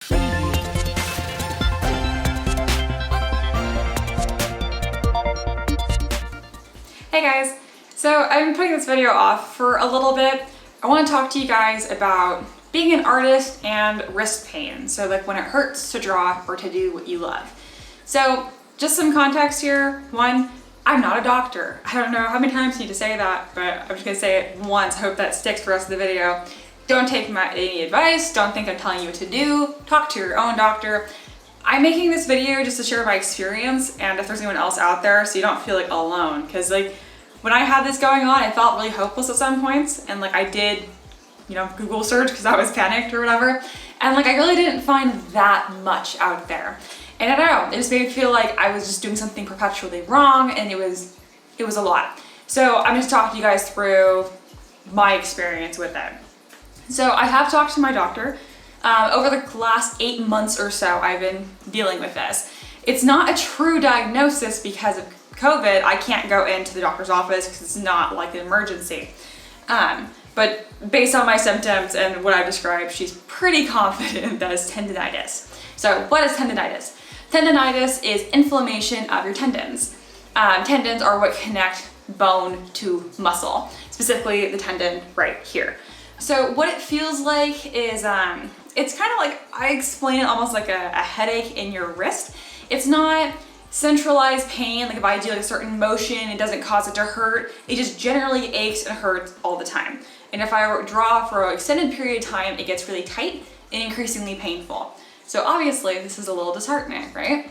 Hey guys, so I've been putting this video off for a little bit. I want to talk to you guys about being an artist and wrist pain. So like when it hurts to draw or to do what you love. So just some context here. One, I'm not a doctor. I don't know how many times I need to say that, but I'm just gonna say it once. I hope that sticks for the rest of the video. Don't take any advice. Don't think I'm telling you what to do. Talk to your own doctor. I'm making this video just to share my experience and if there's anyone else out there so you don't feel like alone. Cause like when I had this going on, I felt really hopeless at some points and like I did, Google search because I was panicked or whatever. And like I really didn't find that much out there. And I don't know, it just made me feel like I was just doing something perpetually wrong and it was a lot. So I'm just talking to you guys through my experience with it. So I have talked to my doctor. Over the last 8 months or so, I've been dealing with this. It's not a true diagnosis because of COVID. I can't go into the doctor's office because it's not like an emergency. But based on my symptoms and what I've described, she's pretty confident that it's tendonitis. So what is tendonitis? Tendonitis is inflammation of your tendons. Tendons are what connect bone to muscle, specifically the tendon right here. So what it feels like is, it's kind of like, I explain it almost like a headache in your wrist. It's not centralized pain, like if I do like a certain motion, it doesn't cause it to hurt. It just generally aches and hurts all the time. And if I draw for an extended period of time, it gets really tight and increasingly painful. So obviously this is a little disheartening, right?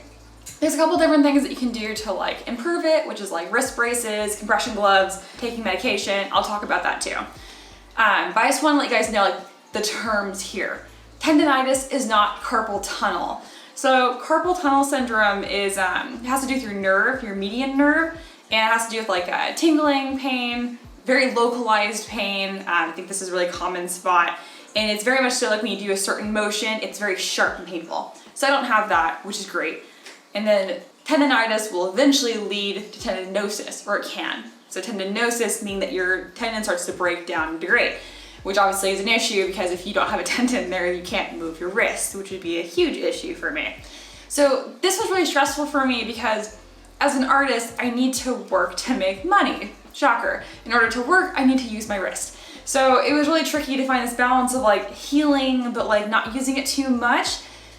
There's a couple different things that you can do to like improve it, which is like wrist braces, compression gloves, taking medication. I'll talk about that too. But I just want to let you guys know like the terms here. Tendonitis is not carpal tunnel. So carpal tunnel syndrome is it has to do with your nerve, your median nerve, and it has to do with like tingling pain, very localized pain. I think this is a really common spot, and it's very much so like when you do a certain motion, it's very sharp and painful. So I don't have that, which is great. And then tendonitis will eventually lead to tendinosis, or it can. So tendinosis means that your tendon starts to break down and degrade, which obviously is an issue because if you don't have a tendon there, you can't move your wrist, which would be a huge issue for me. So this was really stressful for me because as an artist, I need to work to make money. Shocker. In order to work, I need to use my wrist. So it was really tricky to find this balance of like healing, but like not using it too much.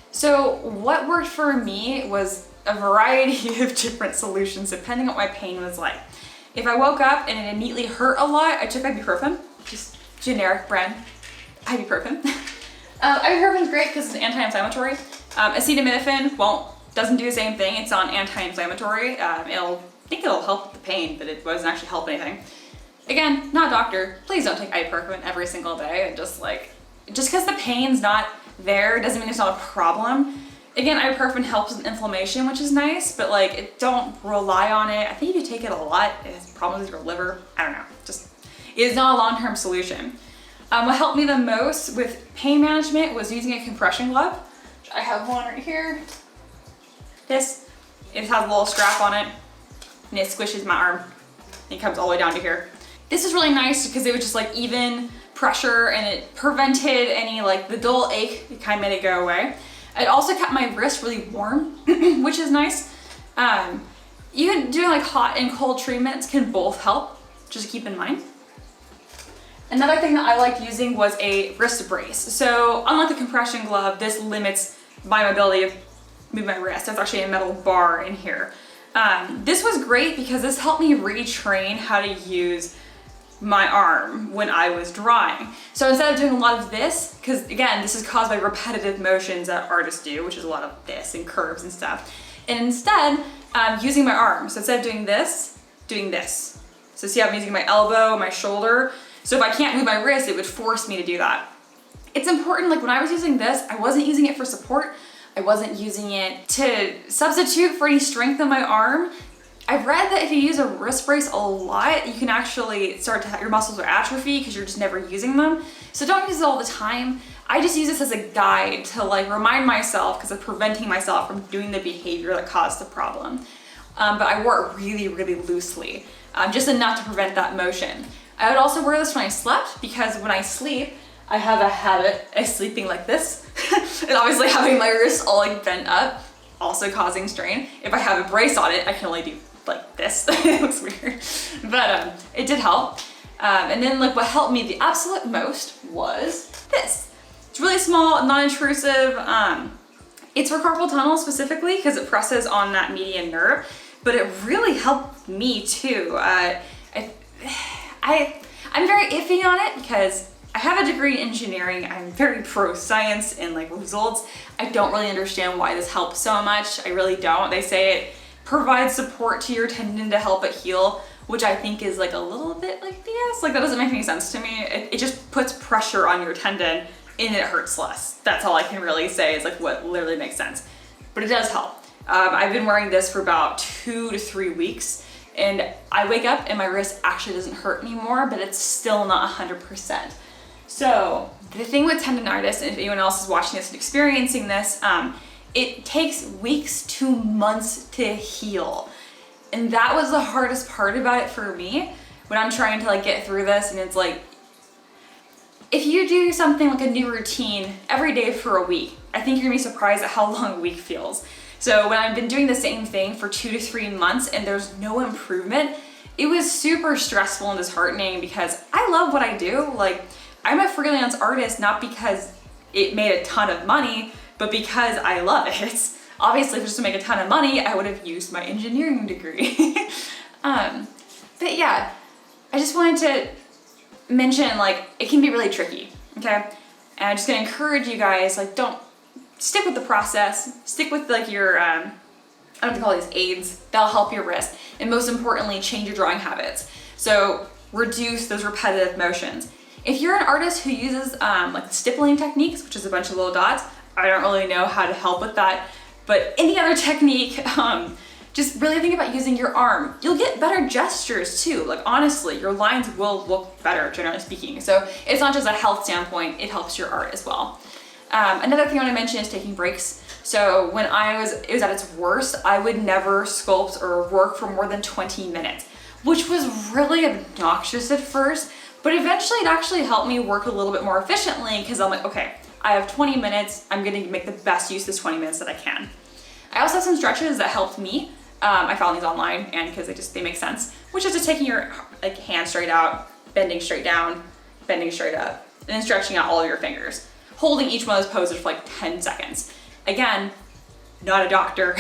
So what worked for me was a variety of different solutions depending on what my pain was like. If I woke up and it immediately hurt a lot, I took ibuprofen, just generic brand ibuprofen. Ibuprofen is great because it's anti-inflammatory. Acetaminophen doesn't do the same thing. It's not anti-inflammatory. I think it'll help the pain, but it doesn't actually help anything. Again, not a doctor. Please don't take ibuprofen every single day. And just because the pain's not there doesn't mean it's not a problem. Again, ibuprofen helps with inflammation, which is nice, but like don't rely on it. I think if you take it a lot, it has problems with your liver. I don't know. It is not a long-term solution. What helped me the most with pain management was using a compression glove. I have one right here. It has a little strap on it and it squishes my arm. It comes all the way down to here. This is really nice because it was just like even pressure and it prevented any like the dull ache. It kind of made it go away. It also kept my wrist really warm, which is nice. Even doing like hot and cold treatments can both help, just keep in mind. Another thing that I liked using was a wrist brace. So unlike the compression glove, this limits my ability to move my wrist. There's actually a metal bar in here. This was great because this helped me retrain how to use my arm when I was drawing. So instead of doing a lot of this, because again, this is caused by repetitive motions that artists do, which is a lot of this and curves and stuff. And instead, using my arm. So instead of doing this. So see how I'm using my elbow, my shoulder. So if I can't move my wrist, it would force me to do that. It's important, like when I was using this, I wasn't using it for support. I wasn't using it to substitute for any strength in my arm. I've read that if you use a wrist brace a lot, you can actually start to, your muscles are atrophy because you're just never using them. So don't use it all the time. I just use this as a guide to like remind myself because I'm preventing myself from doing the behavior that caused the problem. But I wore it really, really loosely, just enough to prevent that motion. I would also wear this when I slept because when I sleep, I have a habit of sleeping like this and obviously having my wrists all like bent up, also causing strain. If I have a brace on it, I can only do like this. It looks weird, but it did help. And then like what helped me the absolute most was this. It's really small, non-intrusive. It's for carpal tunnel specifically because it presses on that median nerve, but it really helped me too. I'm very iffy on it because I have a degree in engineering. I'm very pro science and like results. I don't really understand why this helps so much. I really don't. They say it provides support to your tendon to help it heal, which I think is like a little bit like BS. Like that doesn't make any sense to me. It just puts pressure on your tendon and it hurts less. That's all I can really say is like what literally makes sense. But it does help. I've been wearing this for about 2 to 3 weeks and I wake up and my wrist actually doesn't hurt anymore, but it's still not 100%. So the thing with tendonitis, and if anyone else is watching this and experiencing this, it takes weeks to months to heal. And that was the hardest part about it for me when I'm trying to like get through this. And it's like, if you do something like a new routine every day for a week, I think you're gonna be surprised at how long a week feels. So when I've been doing the same thing for 2 to 3 months and there's no improvement, it was super stressful and disheartening because I love what I do. Like I'm a freelance artist, not because it made a ton of money, but because I love it. Obviously, just to make a ton of money, I would have used my engineering degree. But yeah, I just wanted to mention like, it can be really tricky, okay? And I'm just gonna encourage you guys, like don't stick with the process, stick with like your, I don't know what to call these aids, that'll help your wrist. And most importantly, change your drawing habits. So reduce those repetitive motions. If you're an artist who uses like stippling techniques, which is a bunch of little dots, I don't really know how to help with that, but any other technique, just really think about using your arm. You'll get better gestures too. Like honestly, your lines will look better, generally speaking. So it's not just a health standpoint, it helps your art as well. Another thing I want to mention is taking breaks. So when it was at its worst, I would never sculpt or work for more than 20 minutes, which was really obnoxious at first, but eventually it actually helped me work a little bit more efficiently because I'm like, okay, I have 20 minutes, I'm gonna make the best use of this 20 minutes that I can. I also have some stretches that helped me. I found these online and because they make sense, which is just taking your like hand straight out, bending straight down, bending straight up, and then stretching out all of your fingers, holding each one of those poses for like 10 seconds. Again, not a doctor.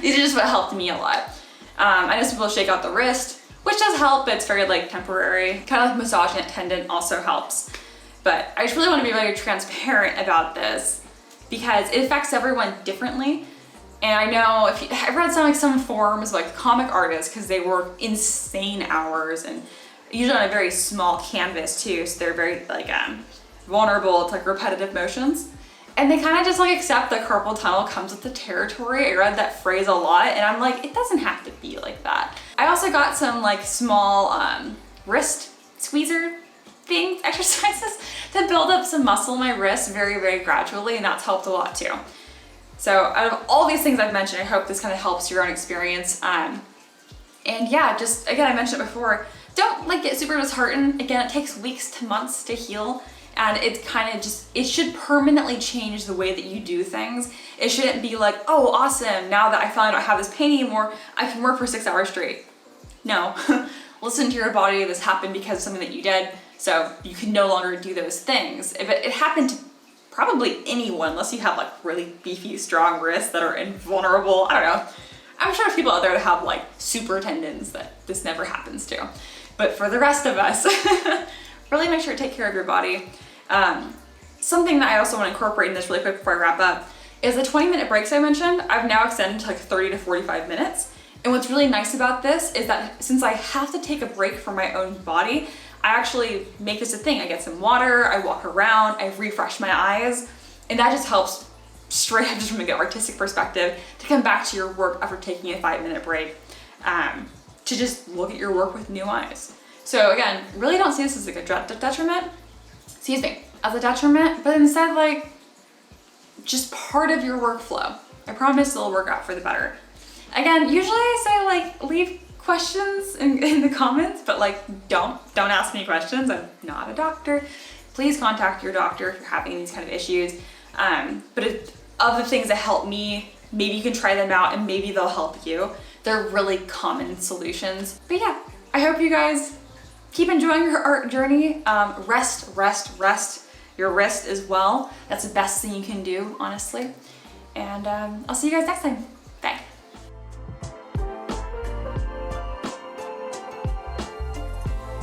These are just what helped me a lot. I know some people shake out the wrist, which does help, but it's very like temporary. Kind of like massaging that tendon also helps. But I just really want to be very transparent about this because it affects everyone differently. And I know I've read some forums like comic artists because they work insane hours and usually on a very small canvas too. So they're very like vulnerable to like repetitive motions. And they kind of just like accept that carpal tunnel comes with the territory. I read that phrase a lot and I'm like, it doesn't have to be like that. I also got some like small wrist squeezer things, exercises to build up some muscle in my wrist very, very gradually, and that's helped a lot too. So out of all these things I've mentioned, I hope this kind of helps your own experience. And yeah, just again, I mentioned it before, don't like get super disheartened. Again, it takes weeks to months to heal. And it's kind of just, it should permanently change the way that you do things. It shouldn't be like, oh, awesome, now that I finally don't have this pain anymore, I can work for 6 hours straight. No, listen to your body, this happened because of something that you did, so you can no longer do those things. If it happened to probably anyone, unless you have like really beefy, strong wrists that are invulnerable, I don't know. I'm sure there's people out there that have like super tendons that this never happens to. But for the rest of us, really make sure to take care of your body. Something that I also want to incorporate in this really quick before I wrap up is the 20-minute breaks I mentioned. I've now extended to like 30 to 45 minutes. And what's really nice about this is that since I have to take a break from my own body, I actually make this a thing. I get some water, I walk around, I refresh my eyes, and that just helps straight up just from an artistic perspective to come back to your work after taking a 5-minute break, to just look at your work with new eyes. So again, really don't see this as like a detriment, as a detriment, but instead like just part of your workflow. I promise it'll work out for the better. Again, usually I say like leave questions in the comments, but like don't ask me questions. I'm not a doctor. please contact your doctor if you're having these kind of issues. Of the things that help me, maybe you can try them out and maybe they'll help you. They're really common solutions. But yeah, I hope you guys keep enjoying your art journey. Rest your wrist as well. That's the best thing you can do, honestly. And I'll see you guys next time.